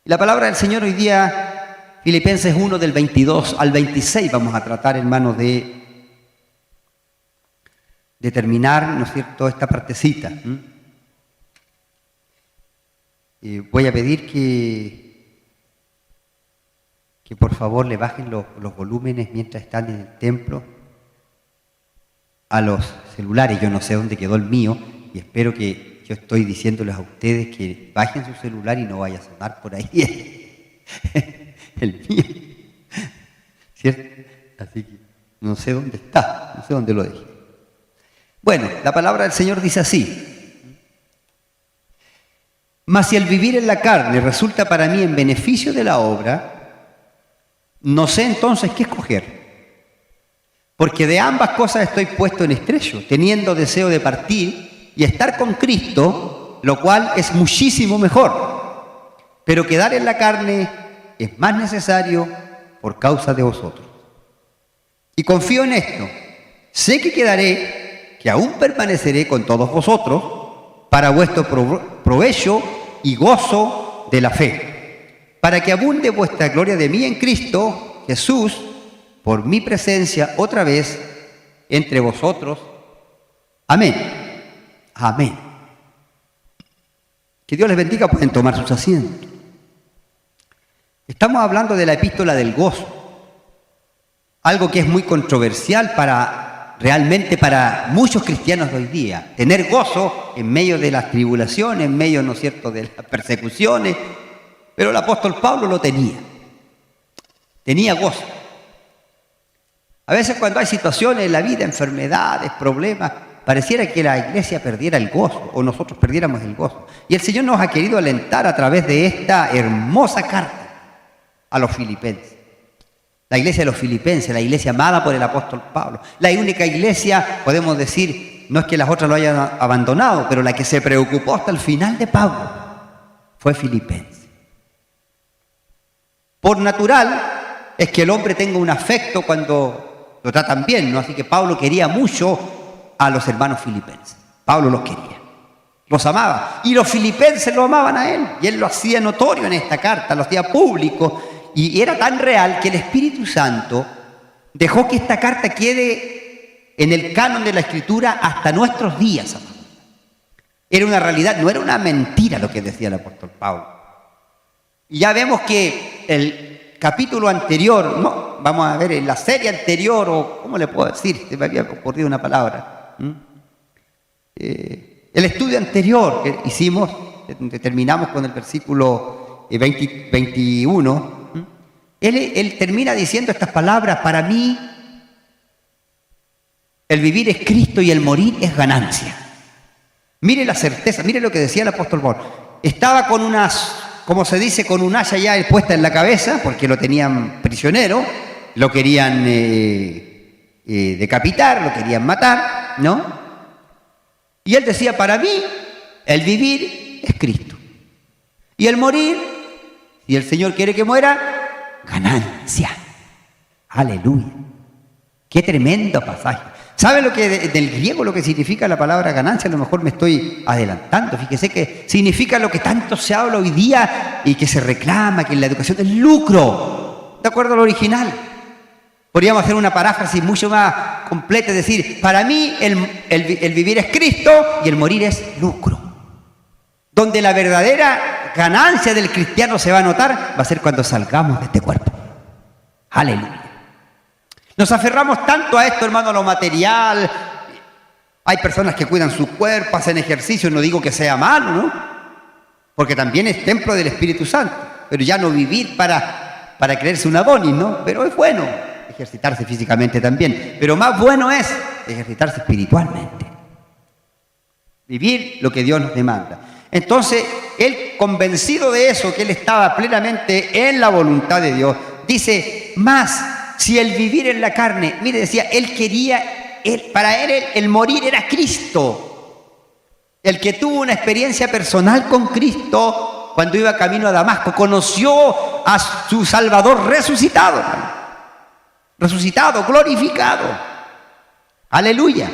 La palabra del Señor hoy día, Filipenses 1 del 22 al 26, vamos a tratar, hermanos, de terminar, ¿no es cierto?, esta partecita. Voy a pedir que por favor le bajen los volúmenes mientras están en el templo a los celulares. Yo no sé dónde quedó el mío y espero que yo estoy diciéndoles a ustedes que bajen su celular y no vaya a sonar por ahí el mío, ¿cierto? Así que no sé dónde está, no sé dónde lo dejé. Bueno, la palabra del Señor dice así: mas si el vivir en la carne resulta para mí en beneficio de la obra, no sé entonces qué escoger. Porque de ambas cosas estoy puesto en estrecho, teniendo deseo de partir y estar con Cristo, lo cual es muchísimo mejor. Pero quedar en la carne es más necesario por causa de vosotros. Y confío en esto. Sé que quedaré, que aún permaneceré con todos vosotros, para vuestro provecho y gozo de la fe, para que abunde vuestra gloria de mí en Cristo Jesús, por mi presencia otra vez entre vosotros. Amén. Amén. Que Dios les bendiga. Pueden tomar sus asientos. Estamos hablando de la epístola del gozo, algo que es muy controversial realmente para muchos cristianos de hoy día. Tener gozo en medio de las tribulaciones, en medio, ¿no es cierto?, de las persecuciones. Pero el apóstol Pablo lo tenía. Tenía gozo. A veces cuando hay situaciones en la vida, enfermedades, problemas, pareciera que la iglesia perdiera el gozo o nosotros perdiéramos el gozo. Y el Señor nos ha querido alentar a través de esta hermosa carta a los filipenses. La iglesia de los filipenses, la iglesia amada por el apóstol Pablo. La única iglesia, podemos decir, no es que las otras lo hayan abandonado, pero la que se preocupó hasta el final de Pablo fue Filipenses. Por natural es que el hombre tenga un afecto cuando lo tratan bien, ¿no? Así que Pablo quería mucho a los hermanos filipenses. Pablo los quería, los amaba. Y los filipenses lo amaban a él. Y él lo hacía notorio en esta carta, lo hacía público. Y era tan real que el Espíritu Santo dejó que esta carta quede en el canon de la Escritura hasta nuestros días, amado. Era una realidad, no era una mentira lo que decía el apóstol Pablo. Y ya vemos que el capítulo anterior, no, vamos a ver, en la serie anterior, o ¿cómo le puedo decir? Se me había ocurrido una palabra. El estudio anterior que hicimos, terminamos con el versículo 21, él termina diciendo estas palabras: para mí el vivir es Cristo y el morir es ganancia. Mire la certeza, mire lo que decía el apóstol Pablo. Estaba con como se dice, con un haya ya puesta en la cabeza, porque lo tenían prisionero, lo querían decapitar, lo querían matar, ¿no? Y él decía: para mí el vivir es Cristo y el morir, si el Señor quiere que muera, ganancia. Aleluya. Qué tremendo pasaje. ¿Sabe lo que del griego lo que significa la palabra ganancia? A lo mejor me estoy adelantando. Fíjese que significa lo que tanto se habla hoy día y que se reclama, que en la educación es lucro, de acuerdo al original. Podríamos hacer una paráfrasis mucho más completa, es decir, para mí el vivir es Cristo y el morir es lucro. Donde la verdadera ganancia del cristiano se va a notar va a ser cuando salgamos de este cuerpo. Aleluya. Nos aferramos tanto a esto, hermano, a lo material. Hay personas que cuidan su cuerpo, hacen ejercicio, no digo que sea malo, ¿no? Porque también es templo del Espíritu Santo. Pero ya no vivir para creerse un Adonis, ¿no? Pero es bueno ejercitarse físicamente también. Pero más bueno es ejercitarse espiritualmente. Vivir lo que Dios nos demanda. Entonces, él, convencido de eso, que él estaba plenamente en la voluntad de Dios, dice: más si el vivir en la carne, mire, decía, para él el morir era Cristo. El que tuvo una experiencia personal con Cristo cuando iba camino a Damasco, conoció a su Salvador resucitado, glorificado. Aleluya.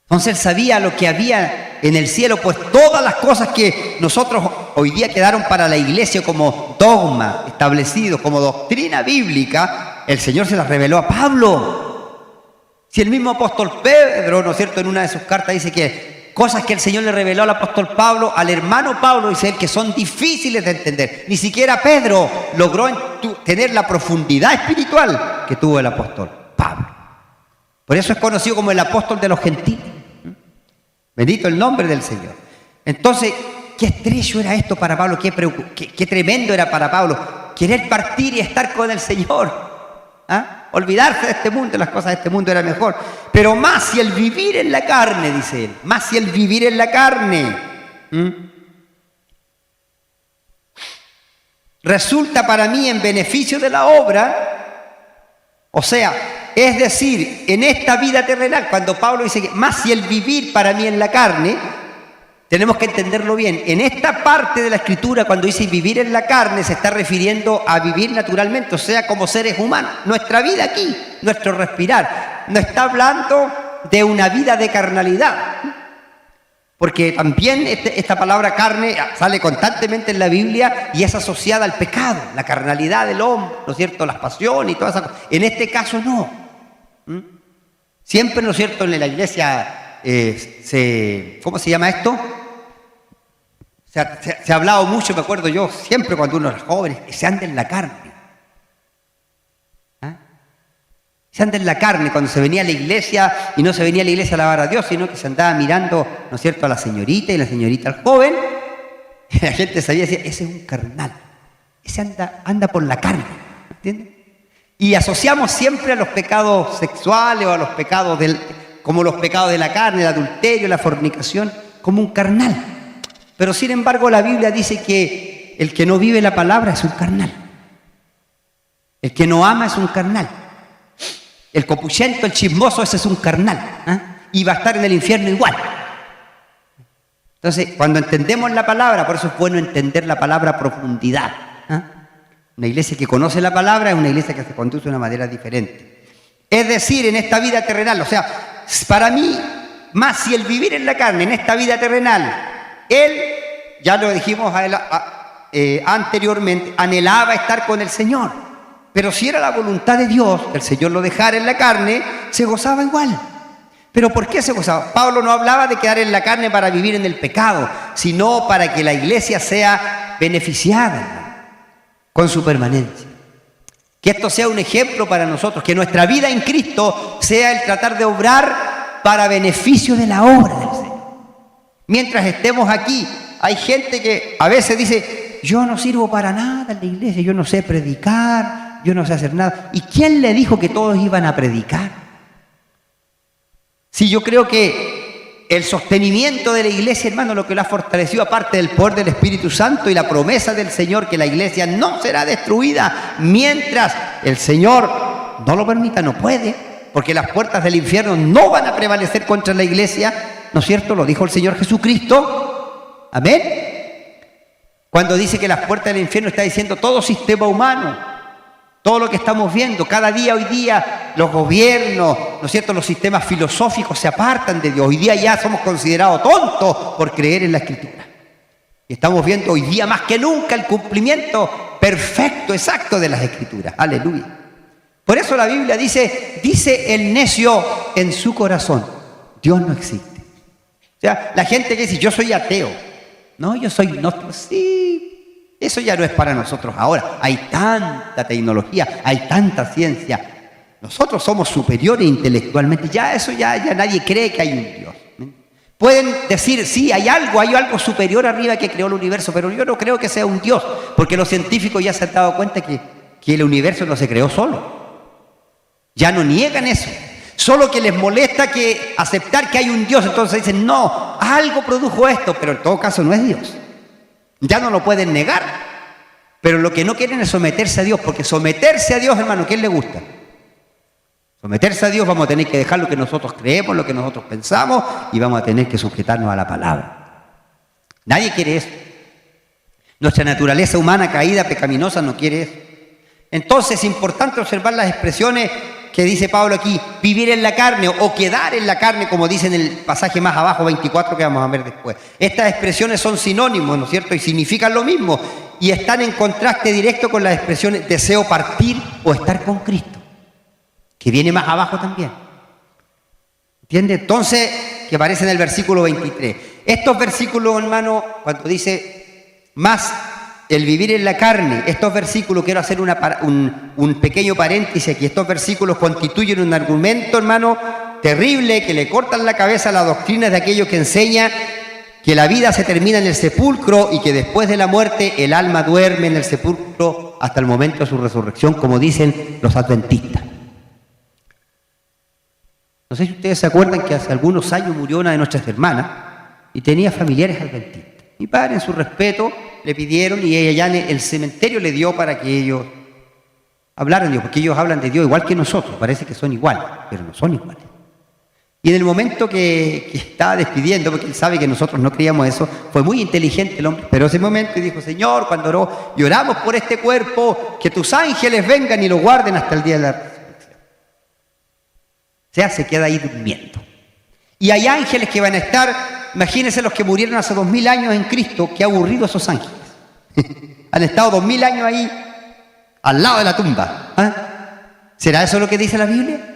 Entonces él sabía lo que había en el cielo, pues todas las cosas que nosotros hoy día quedaron para la iglesia como dogma establecido, como doctrina bíblica, el Señor se las reveló a Pablo. Si el mismo apóstol Pedro, ¿no es cierto?, en una de sus cartas dice que cosas que el Señor le reveló al apóstol Pablo, al hermano Pablo, dice él, que son difíciles de entender. Ni siquiera Pedro logró tener la profundidad espiritual que tuvo el apóstol Pablo. Por eso es conocido como el apóstol de los gentiles. Bendito el nombre del Señor. Entonces, qué estrecho era esto para Pablo, qué tremendo era para Pablo, querer partir y estar con el Señor. ¿Ah? Olvidarse de este mundo, las cosas de este mundo era mejor. Pero más si el vivir en la carne, dice él, más si el vivir en la carne, resulta para mí en beneficio de la obra, o sea, es decir, en esta vida terrenal, cuando Pablo dice que más si el vivir para mí en la carne, tenemos que entenderlo bien. En esta parte de la Escritura, cuando dice vivir en la carne, se está refiriendo a vivir naturalmente, o sea, como seres humanos. Nuestra vida aquí, nuestro respirar, no está hablando de una vida de carnalidad. Porque también esta palabra carne sale constantemente en la Biblia y es asociada al pecado, la carnalidad del hombre, ¿no es cierto?, las pasiones y todas esas cosas. En este caso no. Siempre, ¿no es cierto?, en la iglesia ¿cómo se llama esto? Se ha hablado mucho, me acuerdo yo, siempre cuando uno era joven, que se anda en la carne. ¿Ah? Se anda en la carne cuando se venía a la iglesia, y no se venía a la iglesia a alabar a Dios, sino que se andaba mirando, ¿no es cierto?, a la señorita y la señorita al joven, y la gente sabía decir, ese es un carnal, ese anda por la carne, ¿entiendes? Y asociamos siempre a los pecados sexuales o a los pecados como los pecados de la carne, el adulterio, la fornicación, como un carnal. Pero sin embargo la Biblia dice que el que no vive la palabra es un carnal. El que no ama es un carnal. El copuchento, el chismoso, ese es un carnal. ¿Eh? Y va a estar en el infierno igual. Entonces, cuando entendemos la palabra, por eso es bueno entender la palabra a profundidad. ¿Eh? Una iglesia que conoce la palabra es una iglesia que se conduce de una manera diferente. Es decir, en esta vida terrenal, o sea, para mí, más si el vivir en la carne, en esta vida terrenal, él, ya lo dijimos anteriormente, anhelaba estar con el Señor. Pero si era la voluntad de Dios que el Señor lo dejara en la carne, se gozaba igual. ¿Pero por qué se gozaba? Pablo no hablaba de quedar en la carne para vivir en el pecado, sino para que la iglesia sea beneficiada con su permanencia. Que esto sea un ejemplo para nosotros, que nuestra vida en Cristo sea el tratar de obrar para beneficio de la obra del Señor. Mientras estemos aquí, hay gente que a veces dice, yo no sirvo para nada en la iglesia, yo no sé predicar, yo no sé hacer nada. ¿Y quién le dijo que todos iban a predicar? Sí, yo creo que el sostenimiento de la iglesia, hermano, lo que la ha fortalecido, aparte del poder del Espíritu Santo y la promesa del Señor, que la iglesia no será destruida mientras el Señor no lo permita, no puede, porque las puertas del infierno no van a prevalecer contra la iglesia, ¿no es cierto? Lo dijo el Señor Jesucristo, amén. Cuando dice que las puertas del infierno, está diciendo todo sistema humano. Todo lo que estamos viendo, cada día, hoy día, los gobiernos, ¿no es cierto?, los sistemas filosóficos se apartan de Dios. Hoy día ya somos considerados tontos por creer en la Escritura. Y estamos viendo hoy día más que nunca el cumplimiento perfecto, exacto de las Escrituras. Aleluya. Por eso la Biblia dice el necio en su corazón, Dios no existe. O sea, la gente que dice, yo soy ateo. No, yo soy gnóstico. Sí. Eso ya no es para nosotros ahora. Hay tanta tecnología, hay tanta ciencia. Nosotros somos superiores intelectualmente. Ya nadie cree que hay un Dios. Pueden decir, sí, hay algo superior arriba que creó el universo, pero yo no creo que sea un Dios, porque los científicos ya se han dado cuenta que el universo no se creó solo. Ya no niegan eso. Solo que les molesta aceptar que hay un Dios. Entonces dicen, no, algo produjo esto, pero en todo caso no es Dios. Ya no lo pueden negar, pero lo que no quieren es someterse a Dios, porque someterse a Dios, hermano, ¿quién le gusta? Someterse a Dios, vamos a tener que dejar lo que nosotros creemos, lo que nosotros pensamos, y vamos a tener que sujetarnos a la palabra. Nadie quiere eso. Nuestra naturaleza humana caída, pecaminosa, no quiere eso. Entonces es importante observar las expresiones que dice Pablo aquí, vivir en la carne o quedar en la carne, como dice en el pasaje más abajo, 24, que vamos a ver después. Estas expresiones son sinónimos, ¿no es cierto? Y significan lo mismo. Y están en contraste directo con las expresiones deseo partir o estar con Cristo, que viene más abajo también. ¿Entiende? Entonces, que aparece en el versículo 23. Estos versículos, hermano, cuando dice más el vivir en la carne, estos versículos, quiero hacer un pequeño paréntesis aquí, estos versículos constituyen un argumento, hermano, terrible, que le cortan la cabeza a la doctrina de aquellos que enseña que la vida se termina en el sepulcro y que después de la muerte el alma duerme en el sepulcro hasta el momento de su resurrección, como dicen los adventistas. No sé si ustedes se acuerdan que hace algunos años murió una de nuestras hermanas y tenía familiares adventistas. Mi padre, en su respeto, le pidieron y ella ya en el cementerio le dio para que ellos hablaran de Dios, porque ellos hablan de Dios igual que nosotros, parece que son iguales, pero no son iguales. Y en el momento que estaba despidiendo, porque él sabe que nosotros no creíamos eso, fue muy inteligente el hombre, pero ese momento dijo, Señor, cuando oró, y oramos por este cuerpo, que tus ángeles vengan y lo guarden hasta el día de la resurrección. O sea, se queda ahí durmiendo. Y hay ángeles que van a estar, imagínense los que murieron hace 2000 años en Cristo, qué aburridos esos ángeles. Han estado 2000 años ahí, al lado de la tumba. ¿Ah? ¿Será eso lo que dice la Biblia?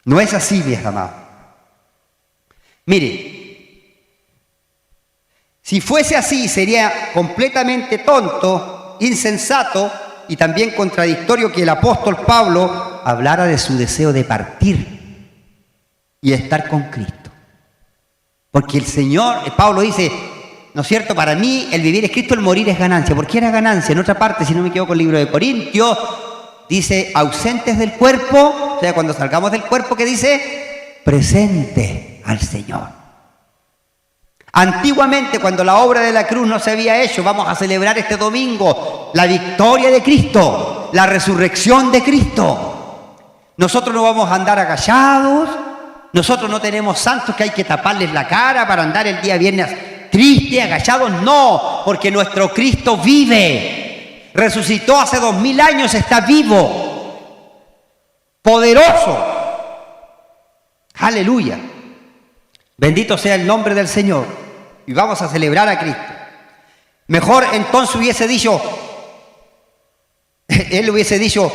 No es así, mis amados. Mire, si fuese así, sería completamente tonto, insensato y también contradictorio que el apóstol Pablo hablara de su deseo de partir y estar con Cristo. Porque el Señor, Pablo dice, ¿no es cierto? Para mí el vivir es Cristo, el morir es ganancia. ¿Por qué era ganancia? En otra parte, si no me equivoco, el libro de Corintios, dice, ausentes del cuerpo, o sea, cuando salgamos del cuerpo, ¿qué dice? Presente al Señor. Antiguamente, cuando la obra de la cruz no se había hecho, vamos a celebrar este domingo la victoria de Cristo, la resurrección de Cristo. Nosotros no vamos a andar agachados, nosotros no tenemos santos que hay que taparles la cara para andar el día viernes triste, agachados, no, porque nuestro Cristo vive. Resucitó hace 2000 años, está vivo, poderoso. Aleluya. Bendito sea el nombre del Señor. Y vamos a celebrar a Cristo. Mejor entonces hubiese dicho, él hubiese dicho,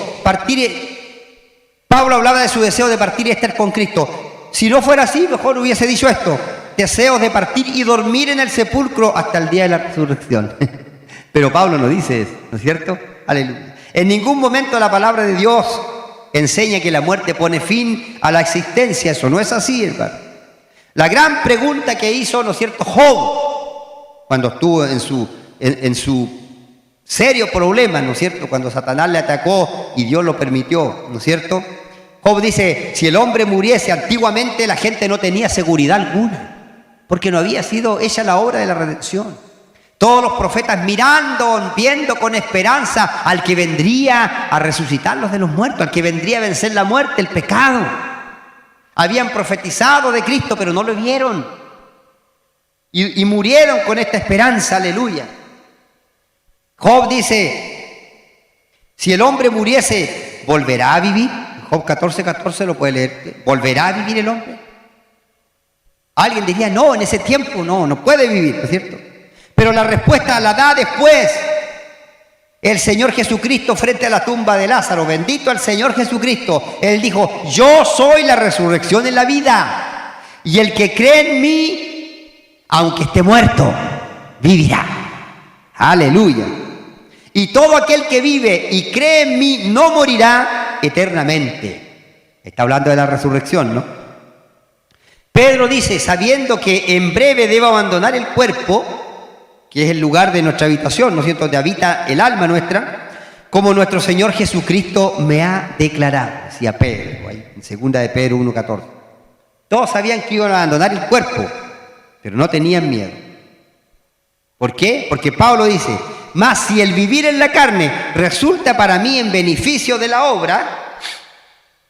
Pablo hablaba de su deseo de partir y estar con Cristo. Si no fuera así, mejor hubiese dicho esto, deseos de partir y dormir en el sepulcro hasta el día de la resurrección. Pero Pablo no dice eso, ¿no es cierto? Aleluya. En ningún momento la palabra de Dios enseña que la muerte pone fin a la existencia. Eso no es así, hermano. La gran pregunta que hizo, ¿no es cierto?, Job, cuando estuvo en su serio problema, ¿no es cierto?, cuando Satanás le atacó y Dios lo permitió, ¿no es cierto? Job dice, si el hombre muriese, antiguamente la gente no tenía seguridad alguna, porque no había sido hecha la obra de la redención. Todos los profetas mirando, viendo con esperanza al que vendría a resucitarlos de los muertos, al que vendría a vencer la muerte, el pecado. Habían profetizado de Cristo, pero no lo vieron. Y murieron con esta esperanza, aleluya. Job dice, si el hombre muriese, ¿volverá a vivir? Job 14:14 lo puede leer. ¿Volverá a vivir el hombre? Alguien diría, no, en ese tiempo no puede vivir, ¿no es cierto? Pero la respuesta la da después el Señor Jesucristo frente a la tumba de Lázaro. Bendito al Señor Jesucristo. Él dijo, yo soy la resurrección y la vida. Y el que cree en mí, aunque esté muerto, vivirá. Aleluya. Y todo aquel que vive y cree en mí no morirá eternamente. Está hablando de la resurrección, ¿no? Pedro dice, sabiendo que en breve debo abandonar el cuerpo, que es el lugar de nuestra habitación, ¿no es cierto?, donde habita el alma nuestra, como nuestro Señor Jesucristo me ha declarado, decía Pedro, ahí, en 2 de Pedro 1:14. Todos sabían que iban a abandonar el cuerpo, pero no tenían miedo. ¿Por qué? Porque Pablo dice, mas si el vivir en la carne resulta para mí en beneficio de la obra,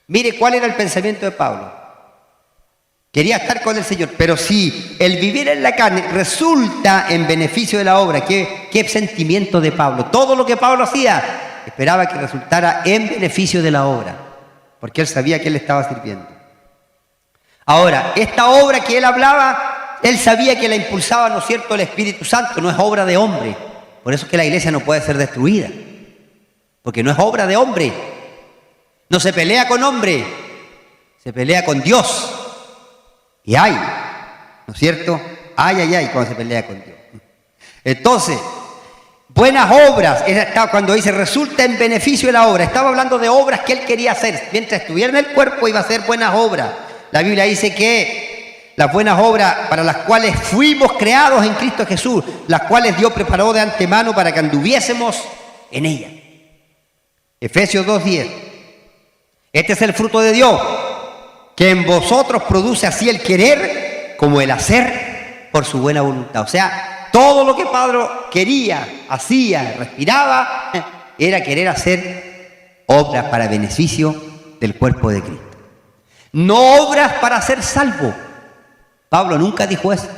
mire cuál era el pensamiento de Pablo. Quería estar con el Señor, pero si el vivir en la carne resulta en beneficio de la obra, ¿qué sentimiento de Pablo? Todo lo que Pablo hacía, esperaba que resultara en beneficio de la obra. porque él sabía que él estaba sirviendo. Ahora, esta obra que él hablaba, él sabía que la impulsaba, ¿no es cierto?, el Espíritu Santo, no es obra de hombre. Por eso es que la iglesia no puede ser destruida, porque no es obra de hombre. No se pelea con hombre, se pelea con Dios. Y hay, ¿no es cierto? Ay, cuando se pelea con Dios. Entonces, buenas obras, cuando dice resulta en beneficio de la obra, estaba hablando de obras que él quería hacer. Mientras estuviera en el cuerpo iba a hacer buenas obras. La Biblia dice que las buenas obras para las cuales fuimos creados en Cristo Jesús, las cuales Dios preparó de antemano para que anduviésemos en ellas. Efesios 2:10. Este es el fruto de Dios, que en vosotros produce así el querer como el hacer por su buena voluntad. O sea, todo lo que Pablo quería, hacía, respiraba, era querer hacer obras para beneficio del cuerpo de Cristo. No obras para ser salvo. Pablo nunca dijo eso,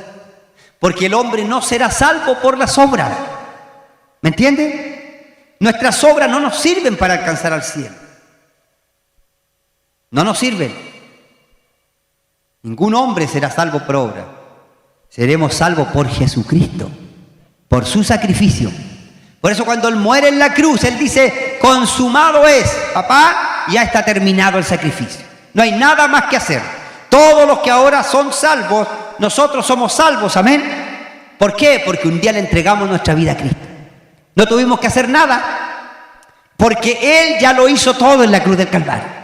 porque el hombre no será salvo por las obras. ¿Me entiende? Nuestras obras no nos sirven para alcanzar al cielo. No nos sirven. Ningún hombre será salvo por obra. Seremos salvos por Jesucristo, por su sacrificio. Por eso cuando Él muere en la cruz, Él dice, consumado es, papá, ya está terminado el sacrificio. No hay nada más que hacer. Todos los que ahora son salvos, nosotros somos salvos, amén. ¿Por qué? Porque un día le entregamos nuestra vida a Cristo. No tuvimos que hacer nada, porque Él ya lo hizo todo en la cruz del Calvario.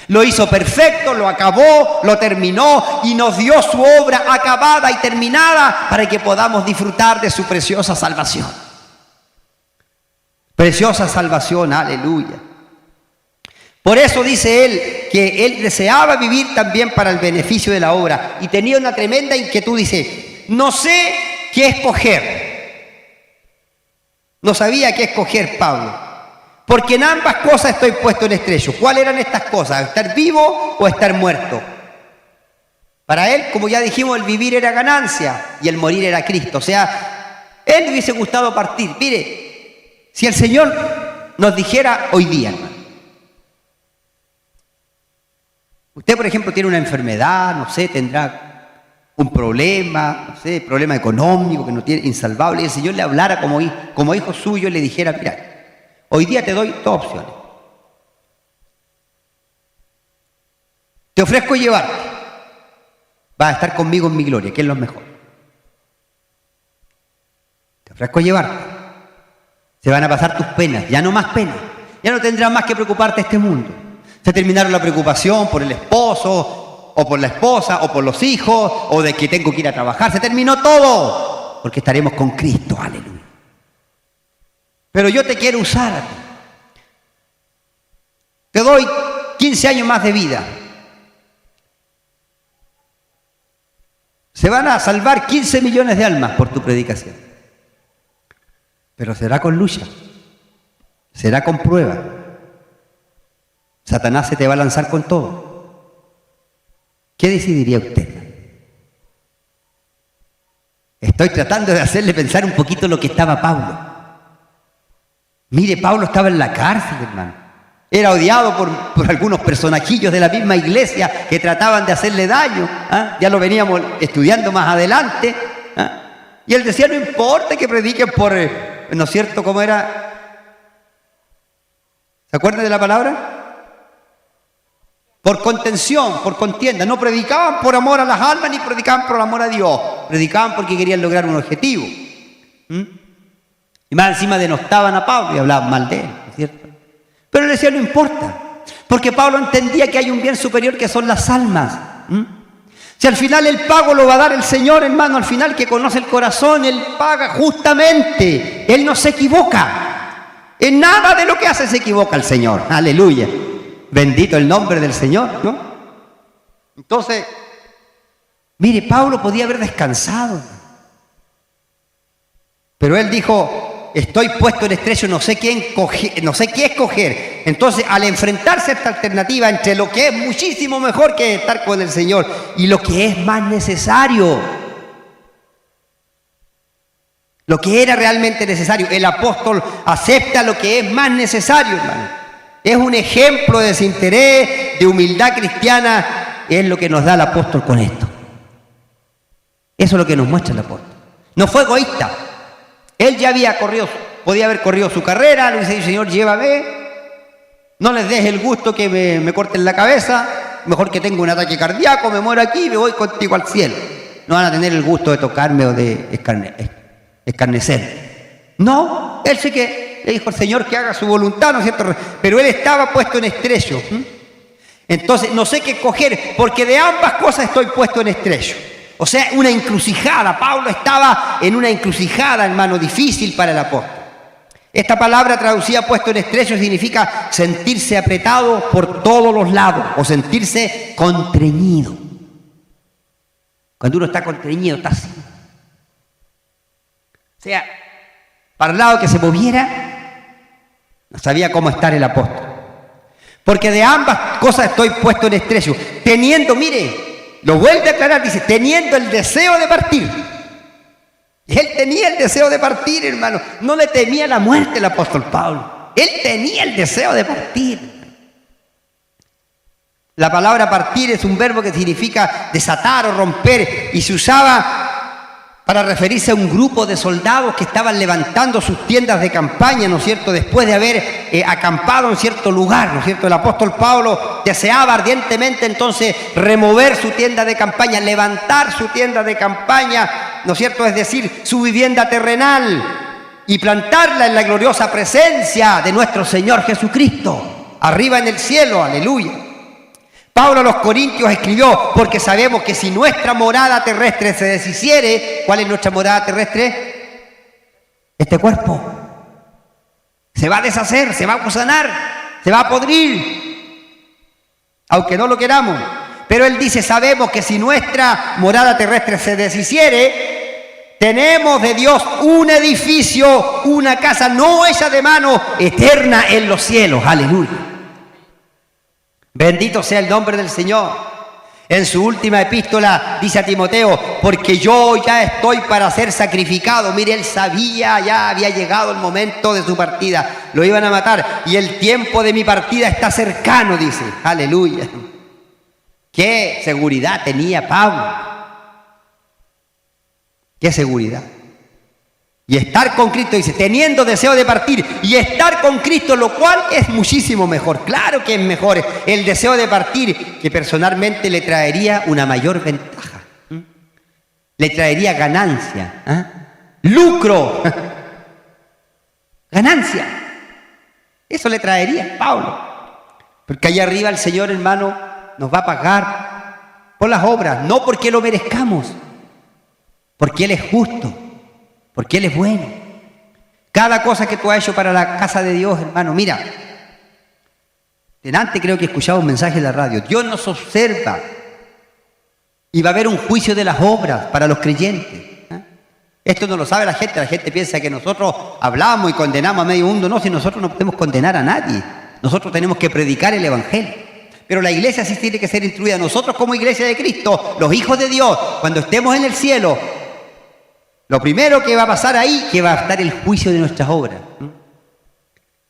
Lo hizo perfecto, lo acabó, lo terminó y nos dio su obra acabada y terminada para que podamos disfrutar de su preciosa salvación. Preciosa salvación, aleluya. Por eso dice él que él deseaba vivir también para el beneficio de la obra y tenía una tremenda inquietud. Dice, no sé qué escoger. No sabía qué escoger Pablo, porque en ambas cosas estoy puesto en estrecho. ¿Cuáles eran estas cosas? ¿Estar vivo o estar muerto? Para él, como ya dijimos, el vivir era ganancia y el morir era Cristo. O sea, él le hubiese gustado partir. Mire, si el Señor nos dijera hoy día, hermano, usted, por ejemplo, tiene una enfermedad, no sé, tendrá un problema, no sé, problema económico que no tiene, insalvable, y el Señor le hablara como hijo suyo y le dijera, mira, hoy día te doy dos opciones. Te ofrezco llevarte. Vas a estar conmigo en mi gloria, que es lo mejor. Te ofrezco llevarte. Se van a pasar tus penas, ya no más penas. Ya no tendrás más que preocuparte de este mundo. Se terminaron la preocupación por el esposo, o por la esposa, o por los hijos, o de que tengo que ir a trabajar. Se terminó todo, porque estaremos con Cristo, aleluya. Pero yo te quiero usar a ti. Te doy 15 años más de vida. Se van a salvar 15 millones de almas por tu predicación. Pero será con lucha. Será con prueba. Satanás se te va a lanzar con todo. ¿Qué decidiría usted? Estoy tratando de hacerle pensar un poquito lo que estaba Pablo. Mire, Pablo estaba en la cárcel, hermano. Era odiado por algunos personajillos de la misma iglesia que trataban de hacerle daño. Ya lo veníamos estudiando más adelante. Y él decía, no importa que prediquen por, ¿no es cierto? ¿Cómo era? ¿Se acuerdan de la palabra? Por contención, por contienda. No predicaban por amor a las almas ni predicaban por amor a Dios. Predicaban porque querían lograr un objetivo. Y más encima denostaban a Pablo y hablaban mal de él, ¿no es cierto? Pero él decía, no importa, porque Pablo entendía que hay un bien superior que son las almas. Si al final el pago lo va a dar el Señor, hermano, al final que conoce el corazón, Él paga justamente. Él no se equivoca. En nada de lo que hace se equivoca el Señor. Aleluya. Bendito el nombre del Señor, ¿no? Entonces, mire, Pablo podía haber descansado. Pero él dijo, estoy puesto en estrecho, no sé qué escoger. Entonces, al enfrentarse a esta alternativa entre lo que es muchísimo mejor que estar con el Señor y lo que es más necesario, lo que era realmente necesario, el apóstol acepta lo que es más necesario, hermano. Es un ejemplo de desinterés, de humildad cristiana, es lo que nos da el apóstol con esto. Eso es lo que nos muestra el apóstol. No fue egoísta. Él ya había corrido, podía haber corrido su carrera, le dice, Señor, llévame, no les des el gusto que me corten la cabeza, mejor que tenga un ataque cardíaco, me muero aquí y me voy contigo al cielo. No van a tener el gusto de tocarme o de escarnecer. No, él sí que le dijo al Señor que haga su voluntad, ¿no es cierto? Pero él estaba puesto en estrecho. Entonces, no sé qué escoger, porque de ambas cosas estoy puesto en estrecho. O sea, una encrucijada. Pablo estaba en una encrucijada, hermano, difícil para el apóstol. Esta palabra traducida puesto en estrecho significa sentirse apretado por todos los lados o sentirse contrañido. Cuando uno está contrañido, está así. O sea, para el lado que se moviera, no sabía cómo estar el apóstol. Porque de ambas cosas estoy puesto en estrecho. Teniendo, mire, lo vuelve a aclarar, dice, teniendo el deseo de partir. Él tenía el deseo de partir, hermano. No le temía la muerte el apóstol Pablo. Él tenía el deseo de partir. La palabra partir es un verbo que significa desatar o romper y se usaba para referirse a un grupo de soldados que estaban levantando sus tiendas de campaña, ¿no es cierto?, después de haber acampado en cierto lugar, ¿no es cierto? El apóstol Pablo deseaba ardientemente entonces remover su tienda de campaña, levantar su tienda de campaña, ¿no es cierto?, es decir, su vivienda terrenal y plantarla en la gloriosa presencia de nuestro Señor Jesucristo, arriba en el cielo, aleluya. Pablo a los Corintios escribió, porque sabemos que si nuestra morada terrestre se deshiciere, ¿cuál es nuestra morada terrestre? Este cuerpo. Se va a deshacer, se va a gusanar, se va a podrir, aunque no lo queramos. Pero él dice, sabemos que si nuestra morada terrestre se deshiciere, tenemos de Dios un edificio, una casa no hecha de mano, eterna en los cielos. Aleluya. Bendito sea el nombre del Señor. En su última epístola dice a Timoteo, porque yo ya estoy para ser sacrificado. Mire, él sabía, ya había llegado el momento de su partida. Lo iban a matar y el tiempo de mi partida está cercano, dice. Aleluya. Qué seguridad tenía Pablo. Qué seguridad. Y estar con Cristo, dice, teniendo deseo de partir y estar con Cristo, lo cual es muchísimo mejor. Claro que es mejor el deseo de partir, que personalmente le traería una mayor ventaja. Le traería ganancia, lucro, ganancia. Eso le traería Pablo. Porque allá arriba el Señor, hermano, nos va a pagar por las obras, no porque lo merezcamos, porque Él es justo. Porque Él es bueno. Cada cosa que tú has hecho para la casa de Dios, hermano, mira. Delante creo que escuchaba un mensaje en la radio. Dios nos observa. Y va a haber un juicio de las obras para los creyentes. Esto no lo sabe la gente. La gente piensa que nosotros hablamos y condenamos a medio mundo. No, si nosotros no podemos condenar a nadie. Nosotros tenemos que predicar el Evangelio. Pero la iglesia sí tiene que ser instruida. Nosotros como iglesia de Cristo, los hijos de Dios, cuando estemos en el cielo, lo primero que va a pasar ahí, que va a estar el juicio de nuestras obras.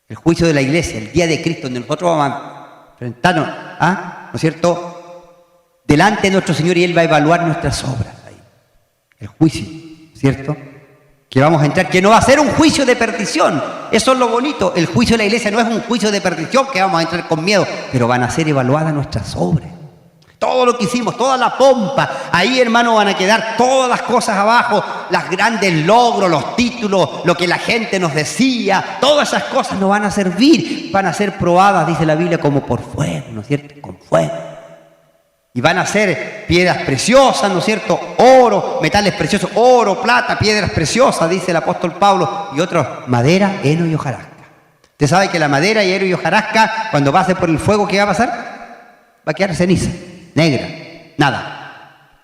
El juicio de la iglesia, el día de Cristo, donde nosotros vamos a enfrentarnos, ¿no es cierto?, delante de nuestro Señor y Él va a evaluar nuestras obras. Ahí. El juicio, ¿cierto?, que vamos a entrar, que no va a ser un juicio de perdición. Eso es lo bonito. El juicio de la iglesia no es un juicio de perdición que vamos a entrar con miedo, pero van a ser evaluadas nuestras obras. Todo lo que hicimos, toda la pompa, ahí, hermano, van a quedar todas las cosas abajo, los grandes logros, los títulos, lo que la gente nos decía, todas esas cosas no van a servir, van a ser probadas, dice la Biblia, como por fuego, ¿no es cierto?, con fuego. Y van a ser piedras preciosas, ¿no es cierto?, oro, metales preciosos, oro, plata, piedras preciosas, dice el apóstol Pablo, y otros, madera, heno y hojarasca. Usted sabe que la madera, heno y hojarasca, cuando pase por el fuego, ¿qué va a pasar? Va a quedar ceniza. Negra, nada.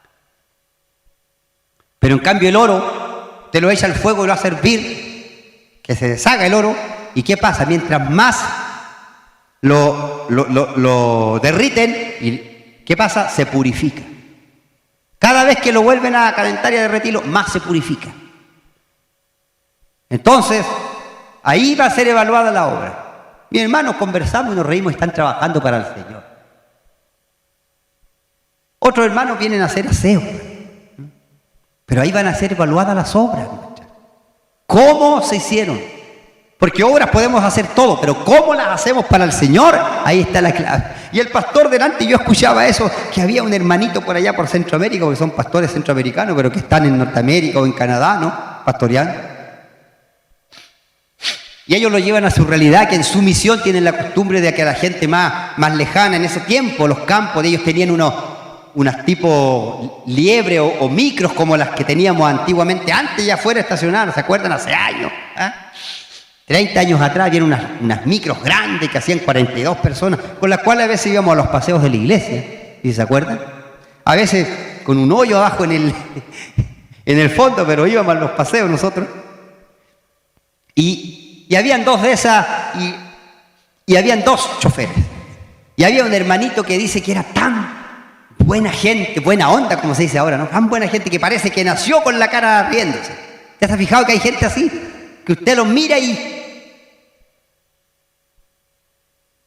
Pero en cambio el oro, te lo echa al fuego y lo hace hervir, que se deshaga el oro, ¿y qué pasa? Mientras más lo derriten, ¿y qué pasa? Se purifica. Cada vez que lo vuelven a calentar y a derretirlo, más se purifica. Entonces, ahí va a ser evaluada la obra. Mis hermanos conversamos y nos reímos y están trabajando para el Señor. Otros hermanos vienen a hacer aseo, pero ahí van a ser evaluadas las obras. ¿Cómo se hicieron? Porque obras podemos hacer todo, pero ¿cómo las hacemos para el Señor? Ahí está la clave. Y el pastor delante, yo escuchaba eso, que había un hermanito por allá por Centroamérica, porque son pastores centroamericanos, pero que están en Norteamérica o en Canadá, ¿no? Pastoreando. Y ellos lo llevan a su realidad, que en su misión tienen la costumbre de que a la gente más lejana, en ese tiempo, los campos de ellos tenían unas tipo liebre o micros como las que teníamos antiguamente, antes ya fuera estacionadas, ¿se acuerdan? Hace años, 30 años atrás había unas micros grandes que hacían 42 personas, con las cuales a veces íbamos a los paseos de la iglesia, ¿sí se acuerdan? A veces con un hoyo abajo en el fondo, pero íbamos a los paseos nosotros. Y habían dos de esas, y habían dos choferes. Y había un hermanito que dice que era tan buena gente, buena onda, como se dice ahora, ¿no? Tan buena gente que parece que nació con la cara riéndose. ¿Te has fijado que hay gente así? Que usted los mira y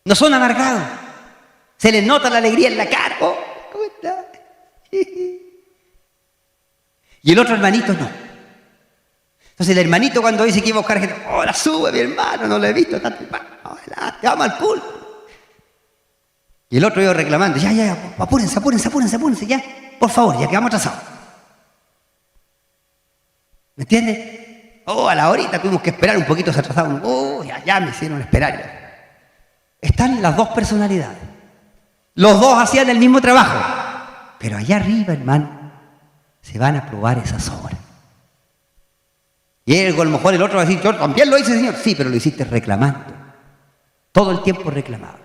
no son amargados. Se les nota la alegría en la cara. Oh, ¿cómo está? Y el otro hermanito no. Entonces el hermanito cuando dice que iba a buscar gente, oh, la sube mi hermano, no lo he visto tanto. Te vamos al pool. Y el otro iba reclamando, ya, apúrense, ya, por favor, ya quedamos atrasados. ¿Me entiendes? Oh, a la horita tuvimos que esperar un poquito, se atrasaron. Oh, ya me hicieron esperar. Ya. Están las dos personalidades. Los dos hacían el mismo trabajo. Pero allá arriba, hermano, se van a probar esas obras. Y a lo mejor el otro va a decir, yo también lo hice, Señor. Sí, pero lo hiciste reclamando. Todo el tiempo reclamado.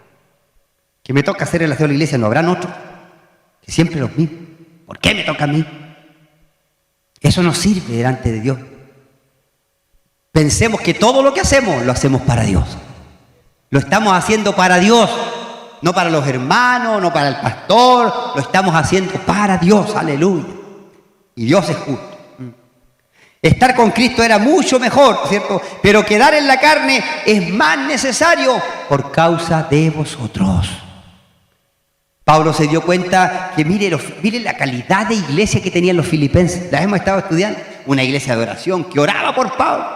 Que me toca hacer el aseo de la iglesia, ¿no habrán otros? Que siempre los mismos. ¿Por qué me toca a mí? Eso no sirve delante de Dios. Pensemos que todo lo que hacemos, lo hacemos para Dios. Lo estamos haciendo para Dios. No para los hermanos, no para el pastor. Lo estamos haciendo para Dios. Aleluya. Y Dios es justo. Estar con Cristo era mucho mejor, ¿cierto? Pero quedar en la carne es más necesario por causa de vosotros. Pablo se dio cuenta que mire la calidad de iglesia que tenían los filipenses. Las hemos estado estudiando. Una iglesia de oración que oraba por Pablo,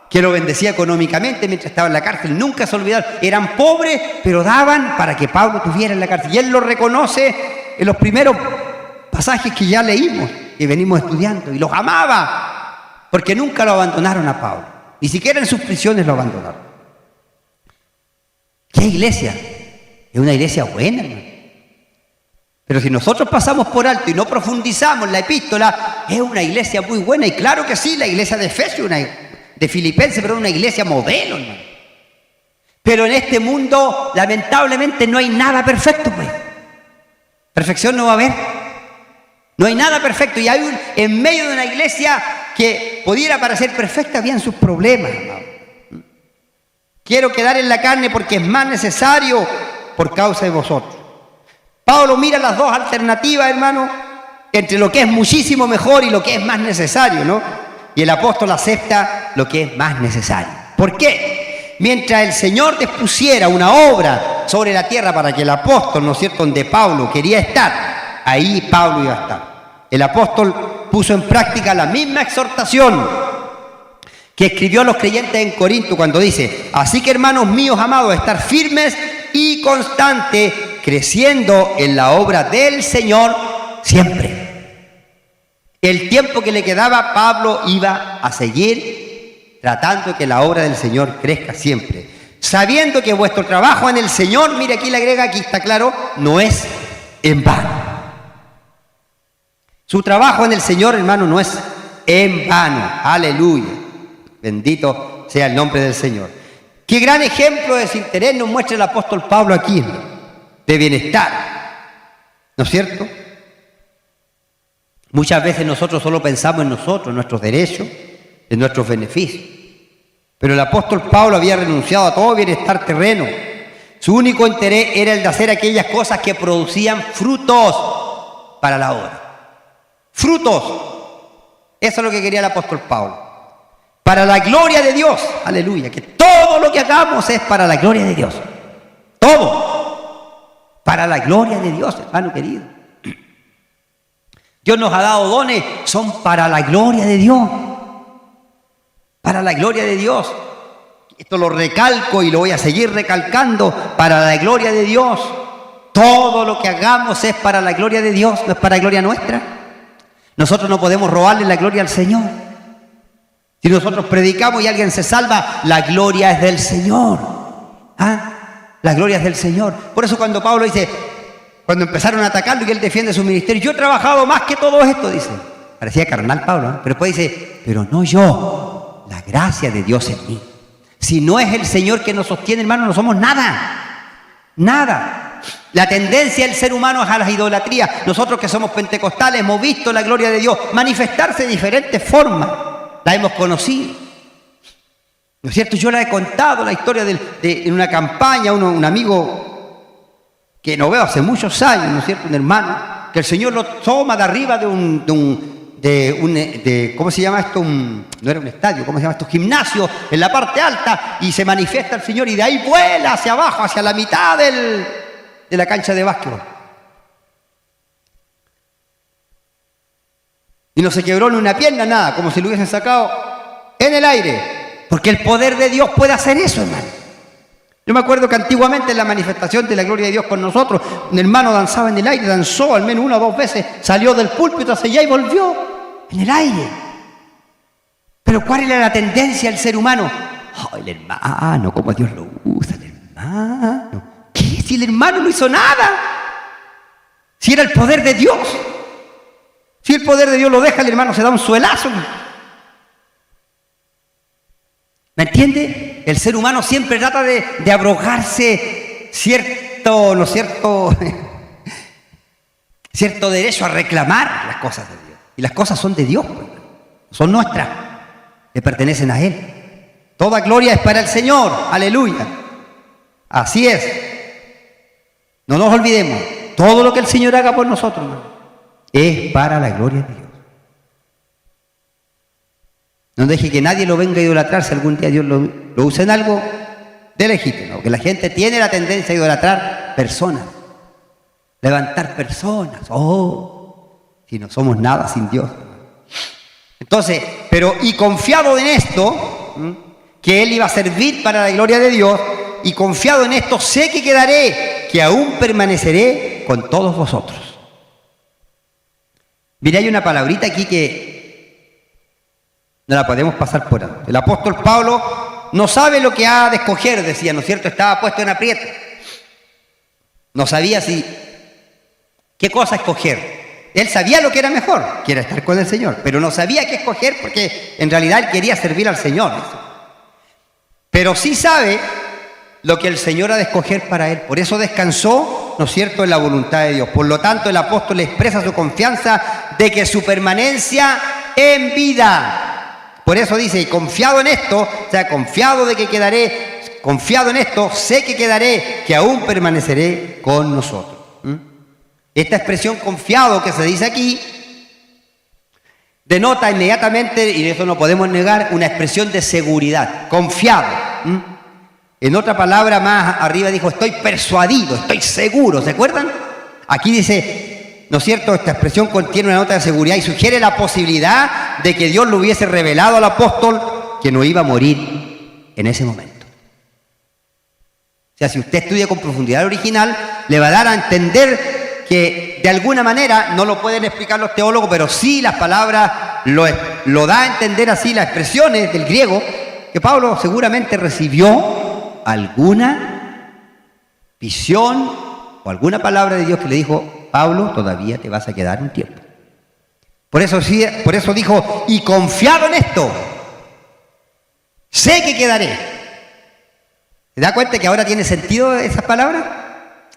que lo bendecía económicamente mientras estaba en la cárcel. Nunca se olvidaron. Eran pobres, pero daban para que Pablo estuviera en la cárcel. Y él lo reconoce en los primeros pasajes que ya leímos, que venimos estudiando. Y los amaba. Porque nunca lo abandonaron a Pablo. Ni siquiera en sus prisiones lo abandonaron. ¿Qué iglesia? Es una iglesia buena, hermano. Pero si nosotros pasamos por alto y no profundizamos la epístola, es una iglesia muy buena. Y claro que sí, la iglesia de Efesios, de Filipenses, pero es una iglesia modelo, hermano. Pero en este mundo, lamentablemente, no hay nada perfecto, pues. Perfección no va a haber. No hay nada perfecto. Y hay en medio de una iglesia que pudiera parecer perfecta, habían sus problemas, hermano. Quiero quedar en la carne porque es más necesario por causa de vosotros. Pablo mira las dos alternativas, hermano, entre lo que es muchísimo mejor y lo que es más necesario, ¿no? Y el apóstol acepta lo que es más necesario. ¿Por qué? Mientras el Señor dispusiera una obra sobre la tierra para que el apóstol, ¿no es cierto?, donde Pablo quería estar, ahí Pablo iba a estar. El apóstol puso en práctica la misma exhortación que escribió a los creyentes en Corinto cuando dice: así que, hermanos míos amados, estar firmes y constantes, creciendo en la obra del Señor siempre. El tiempo que le quedaba, Pablo iba a seguir tratando que la obra del Señor crezca siempre, sabiendo que vuestro trabajo en el Señor, mire aquí le agrega, aquí está claro, no es en vano. Su trabajo en el Señor, hermano, no es en vano. Aleluya. Bendito sea el nombre del Señor. Qué gran ejemplo de desinterés nos muestra el apóstol Pablo aquí, de bienestar. ¿No es cierto? Muchas veces nosotros solo pensamos en nosotros, en nuestros derechos, en nuestros beneficios. Pero el apóstol Pablo había renunciado a todo bienestar terreno. Su único interés era el de hacer aquellas cosas que producían frutos para la obra. Frutos. Eso es lo que quería el apóstol Pablo. Para la gloria de Dios. Aleluya. Que todo lo lo que hagamos es para la gloria de Dios. Todo. Para la gloria de Dios, hermano querido. Dios nos ha dado dones, son para la gloria de Dios. Para la gloria de Dios. Esto lo recalco y lo voy a seguir recalcando, para la gloria de Dios. Todo lo que hagamos es para la gloria de Dios, no es para gloria nuestra. Nosotros no podemos robarle la gloria al Señor. Si nosotros predicamos y alguien se salva, la gloria es del Señor. ¿Ah? La gloria es del Señor. Por eso cuando Pablo dice, cuando empezaron a atacarlo y él defiende su ministerio, yo he trabajado más que todo esto, dice. Parecía carnal Pablo, ¿eh? Pero después dice, pero no yo, la gracia de Dios en mí. Si no es el Señor que nos sostiene, hermano, no somos nada. Nada. La tendencia del ser humano es a las idolatrías. Nosotros que somos pentecostales hemos visto la gloria de Dios manifestarse de diferentes formas. La hemos conocido. ¿No es cierto? Yo la he contado, la historia en una campaña, un amigo que no veo hace muchos años, ¿no es cierto? Un hermano, que el Señor lo toma de arriba ¿cómo se llama esto? No era un estadio, ¿cómo se llama esto? Gimnasio, en la parte alta, y se manifiesta el Señor y de ahí vuela hacia abajo, hacia la mitad de la cancha de básquetbol. Y no se quebró ni una pierna, nada, como si lo hubiesen sacado en el aire. Porque el poder de Dios puede hacer eso, hermano. Yo me acuerdo que antiguamente en la manifestación de la gloria de Dios con nosotros, un hermano danzaba en el aire, danzó al menos 1 o 2 veces, salió del púlpito hacia allá y volvió en el aire. Pero ¿cuál era la tendencia del ser humano? Oh, el hermano, cómo Dios lo usa, el hermano. ¿Qué? Si el hermano no hizo nada. Si era el poder de Dios. Si el poder de Dios lo deja, el hermano se da un suelazo. ¿Me entiende? El ser humano siempre trata de abrogarse cierto derecho a reclamar las cosas de Dios. Y las cosas son de Dios, son nuestras, le pertenecen a Él. Toda gloria es para el Señor, aleluya. Así es. No nos olvidemos, todo lo que el Señor haga por nosotros, hermano, es para la gloria de Dios. No deje que nadie lo venga a idolatrar si algún día Dios lo usa en algo de legítimo. Porque la gente tiene la tendencia a idolatrar personas, levantar personas. Oh, si no somos nada sin Dios. Entonces, y confiado en esto, que Él iba a servir para la gloria de Dios, y confiado en esto, sé que quedaré, que aún permaneceré con todos vosotros. Mira, hay una palabrita aquí que no la podemos pasar por alto. El apóstol Pablo no sabe lo que ha de escoger, decía, ¿no es cierto? Estaba puesto en aprieto. No sabía qué cosa escoger. Él sabía lo que era mejor, que era estar con el Señor, pero no sabía qué escoger porque en realidad él quería servir al Señor. Pero sí sabe lo que el Señor ha de escoger para él. Por eso descansó, ¿no es cierto?, en la voluntad de Dios. Por lo tanto, el apóstol le expresa su confianza de que su permanencia en vida. Por eso dice, y confiado en esto, o sea, confiado de que quedaré, confiado en esto, sé que quedaré, que aún permaneceré con nosotros. Esta expresión confiado que se dice aquí, denota inmediatamente, y eso no podemos negar, una expresión de seguridad, confiado. En otra palabra más arriba dijo, estoy persuadido, estoy seguro, ¿se acuerdan? Aquí dice, ¿no es cierto? Esta expresión contiene una nota de seguridad y sugiere la posibilidad de que Dios le hubiese revelado al apóstol que no iba a morir en ese momento. O sea, si usted estudia con profundidad el original, le va a dar a entender que de alguna manera, no lo pueden explicar los teólogos, pero sí las palabras lo da a entender así, las expresiones del griego, que Pablo seguramente recibió alguna visión o alguna palabra de Dios que le dijo, Pablo, todavía te vas a quedar un tiempo. Por eso dijo, y confiado en esto, sé que quedaré. ¿Se da cuenta que ahora tiene sentido esas palabras?